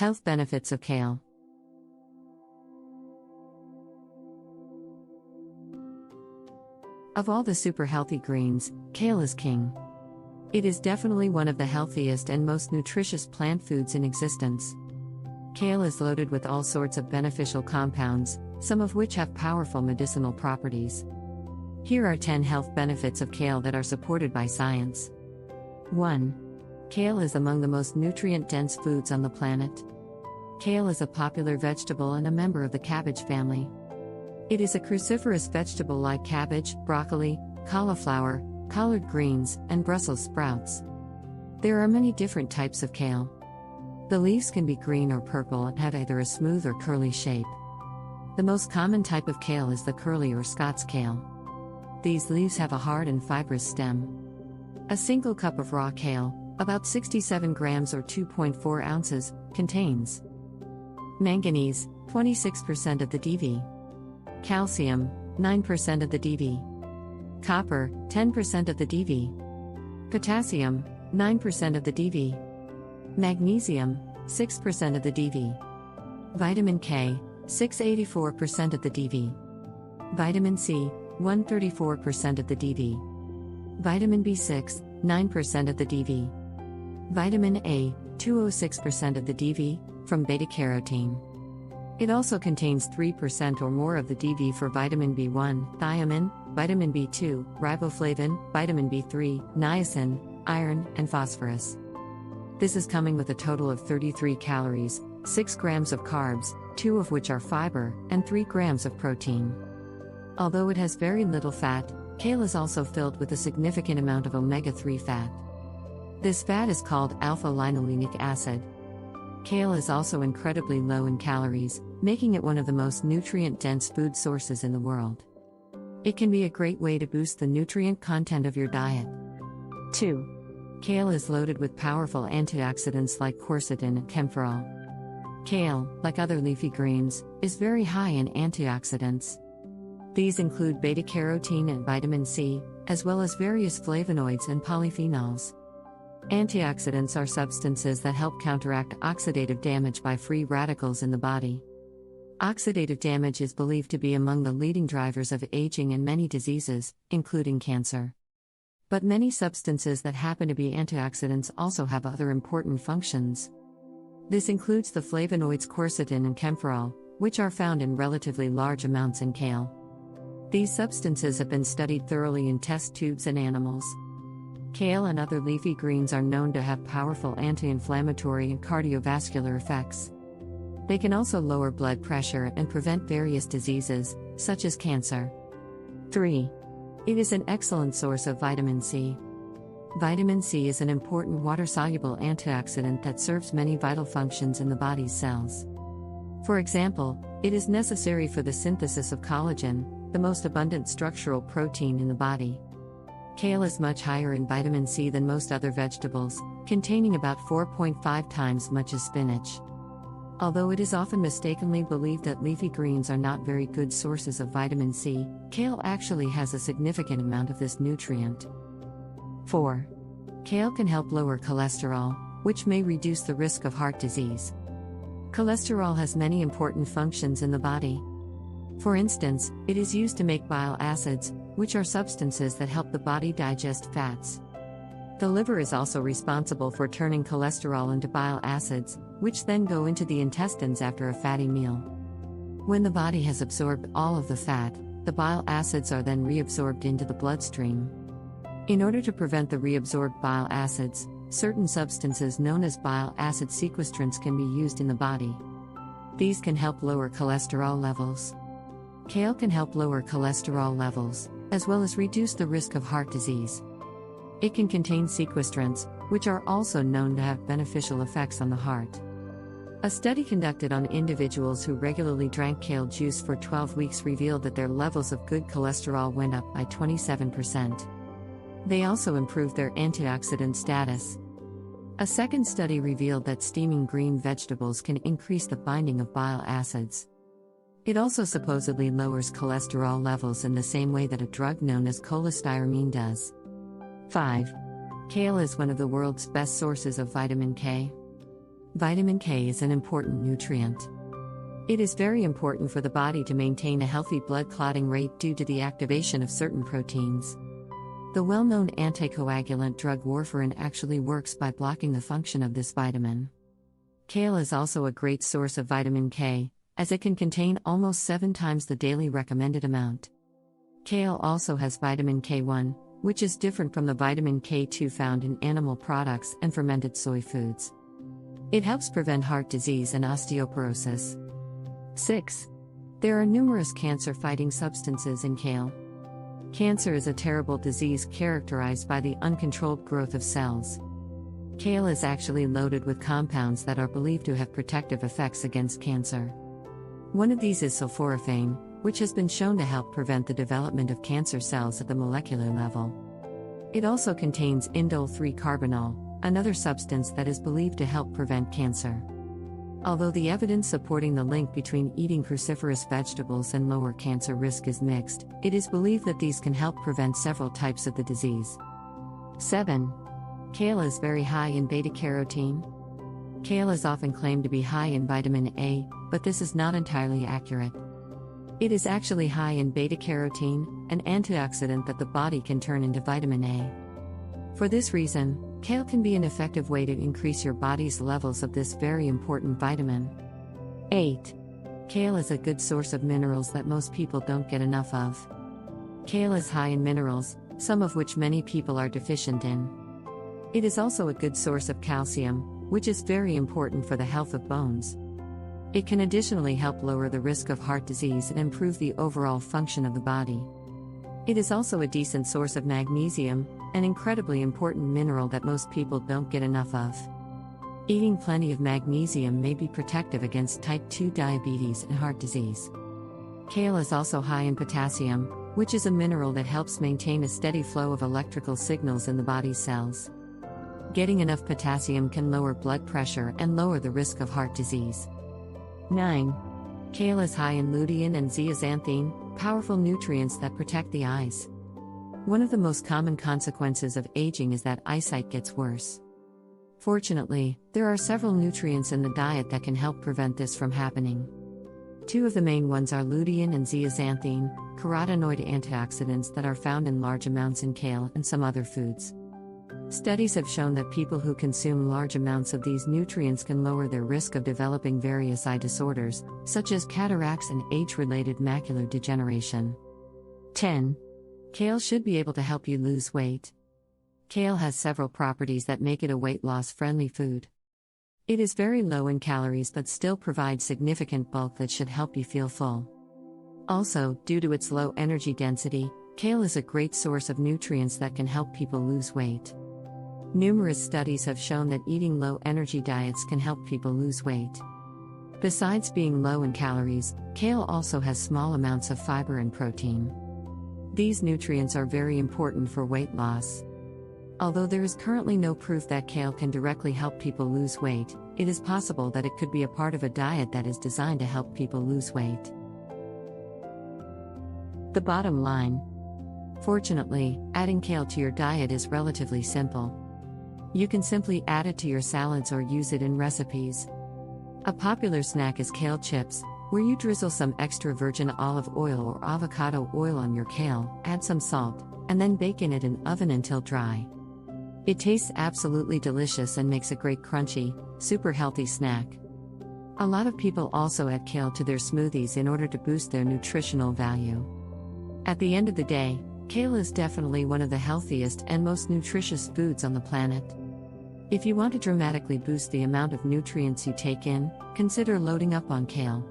Health benefits of kale. Of all the super healthy greens, kale is king. It is definitely one of the healthiest and most nutritious plant foods in existence. Kale is loaded with all sorts of beneficial compounds, some of which have powerful medicinal properties. Here are 10 health benefits of kale that are supported by science. 1. Kale is among the most nutrient-dense foods on the planet. Kale is a popular vegetable and a member of the cabbage family. It is a cruciferous vegetable like cabbage, broccoli, cauliflower, collard greens, and Brussels sprouts. There are many different types of kale. The leaves can be green or purple and have either a smooth or curly shape. The most common type of kale is the curly or Scots kale. These leaves have a hard and fibrous stem. A single cup of raw kale, about 67 grams or 2.4 ounces, contains manganese, 26% of the DV. Calcium, 9% of the DV. Copper, 10% of the DV. Potassium, 9% of the DV. Magnesium, 6% of the DV. Vitamin K, 684% of the DV. Vitamin C, 134% of the DV. Vitamin B6, 9% of the DV. Vitamin A, 206% of the DV, from Beta-Carotene. It also contains 3% or more of the DV for vitamin B1, thiamine, vitamin B2, riboflavin, vitamin B3, niacin, iron, and phosphorus. This is coming with a total of 33 calories, 6 grams of carbs, 2 of which are fiber, and 3 grams of protein. Although it has very little fat, kale is also filled with a significant amount of omega-3 fat. This fat is called alpha-linolenic acid. Kale is also incredibly low in calories, making it one of the most nutrient-dense food sources in the world. It can be a great way to boost the nutrient content of your diet. 2. Kale is loaded with powerful antioxidants like quercetin and camphorol. Kale, like other leafy greens, is very high in antioxidants. These include beta-carotene and vitamin C, as well as various flavonoids and polyphenols. Antioxidants are substances that help counteract oxidative damage by free radicals in the body. Oxidative damage is believed to be among the leading drivers of aging and many diseases, including cancer. But many substances that happen to be antioxidants also have other important functions. This includes the flavonoids quercetin and camphorol, which are found in relatively large amounts in kale. These substances have been studied thoroughly in test tubes and animals. Kale and other leafy greens are known to have powerful anti-inflammatory and cardiovascular effects. They can also lower blood pressure and prevent various diseases, such as cancer. 3. It is an excellent source of vitamin C. Vitamin C is an important water-soluble antioxidant that serves many vital functions in the body's cells. For example, it is necessary for the synthesis of collagen, the most abundant structural protein in the body. Kale is much higher in vitamin C than most other vegetables, containing about 4.5 times much as spinach. Although it is often mistakenly believed that leafy greens are not very good sources of vitamin C, kale actually has a significant amount of this nutrient. 4. Kale can help lower cholesterol, which may reduce the risk of heart disease. Cholesterol has many important functions in the body. For instance, it is used to make bile acids, which are substances that help the body digest fats. The liver is also responsible for turning cholesterol into bile acids, which then go into the intestines after a fatty meal. When the body has absorbed all of the fat, the bile acids are then reabsorbed into the bloodstream. In order to prevent the reabsorbed bile acids, certain substances known as bile acid sequestrants can be used in the body. These can help lower cholesterol levels. Kale can help lower cholesterol levels, as well as reduce the risk of heart disease. It can contain sequestrants, which are also known to have beneficial effects on the heart. A study conducted on individuals who regularly drank kale juice for 12 weeks revealed that their levels of good cholesterol went up by 27%. They also improved their antioxidant status. A second study revealed that steaming green vegetables can increase the binding of bile acids. It also supposedly lowers cholesterol levels in the same way that a drug known as cholestyramine does. 5. Kale is one of the world's best sources of vitamin K. Vitamin K is an important nutrient. It is very important for the body to maintain a healthy blood clotting rate due to the activation of certain proteins. The well-known anticoagulant drug warfarin actually works by blocking the function of this vitamin. Kale is also a great source of vitamin K, as it can contain almost 7 times the daily recommended amount. Kale also has vitamin K1, which is different from the vitamin K2 found in animal products and fermented soy foods. It helps prevent heart disease and osteoporosis. 6. There are numerous cancer-fighting substances in kale. Cancer is a terrible disease characterized by the uncontrolled growth of cells. Kale is actually loaded with compounds that are believed to have protective effects against cancer. One of these is sulforaphane, which has been shown to help prevent the development of cancer cells at the molecular level. It also contains indole-3-carbinol, another substance that is believed to help prevent cancer. Although the evidence supporting the link between eating cruciferous vegetables and lower cancer risk is mixed, it is believed that these can help prevent several types of the disease. 7. Kale is very high in beta-carotene. Kale is often claimed to be high in vitamin A, but this is not entirely accurate. It is actually high in beta-carotene, an antioxidant that the body can turn into vitamin A. For this reason, kale can be an effective way to increase your body's levels of this very important vitamin. 8. Kale is a good source of minerals that most people don't get enough of. Kale is high in minerals, some of which many people are deficient in. It is also a good source of calcium, which is very important for the health of bones. It can additionally help lower the risk of heart disease and improve the overall function of the body. It is also a decent source of magnesium, an incredibly important mineral that most people don't get enough of. Eating plenty of magnesium may be protective against type 2 diabetes and heart disease. Kale is also high in potassium, which is a mineral that helps maintain a steady flow of electrical signals in the body's cells. Getting enough potassium can lower blood pressure and lower the risk of heart disease. 9. Kale is high in lutein and zeaxanthin, powerful nutrients that protect the eyes. One of the most common consequences of aging is that eyesight gets worse. Fortunately, there are several nutrients in the diet that can help prevent this from happening. 2 of the main ones are lutein and zeaxanthin, carotenoid antioxidants that are found in large amounts in kale and some other foods. Studies have shown that people who consume large amounts of these nutrients can lower their risk of developing various eye disorders, such as cataracts and age-related macular degeneration. 10. Kale should be able to help you lose weight. Kale has several properties that make it a weight loss-friendly food. It is very low in calories but still provides significant bulk that should help you feel full. Also, due to its low energy density, kale is a great source of nutrients that can help people lose weight. Numerous studies have shown that eating low-energy diets can help people lose weight. Besides being low in calories, kale also has small amounts of fiber and protein. These nutrients are very important for weight loss. Although there is currently no proof that kale can directly help people lose weight, it is possible that it could be a part of a diet that is designed to help people lose weight. The bottom line. Fortunately, adding kale to your diet is relatively simple. You can simply add it to your salads or use it in recipes. A popular snack is kale chips, where you drizzle some extra virgin olive oil or avocado oil on your kale, add some salt, and then bake in an oven until dry. It tastes absolutely delicious and makes a great crunchy, super healthy snack. A lot of people also add kale to their smoothies in order to boost their nutritional value. At the end of the day, kale is definitely one of the healthiest and most nutritious foods on the planet. If you want to dramatically boost the amount of nutrients you take in, consider loading up on kale.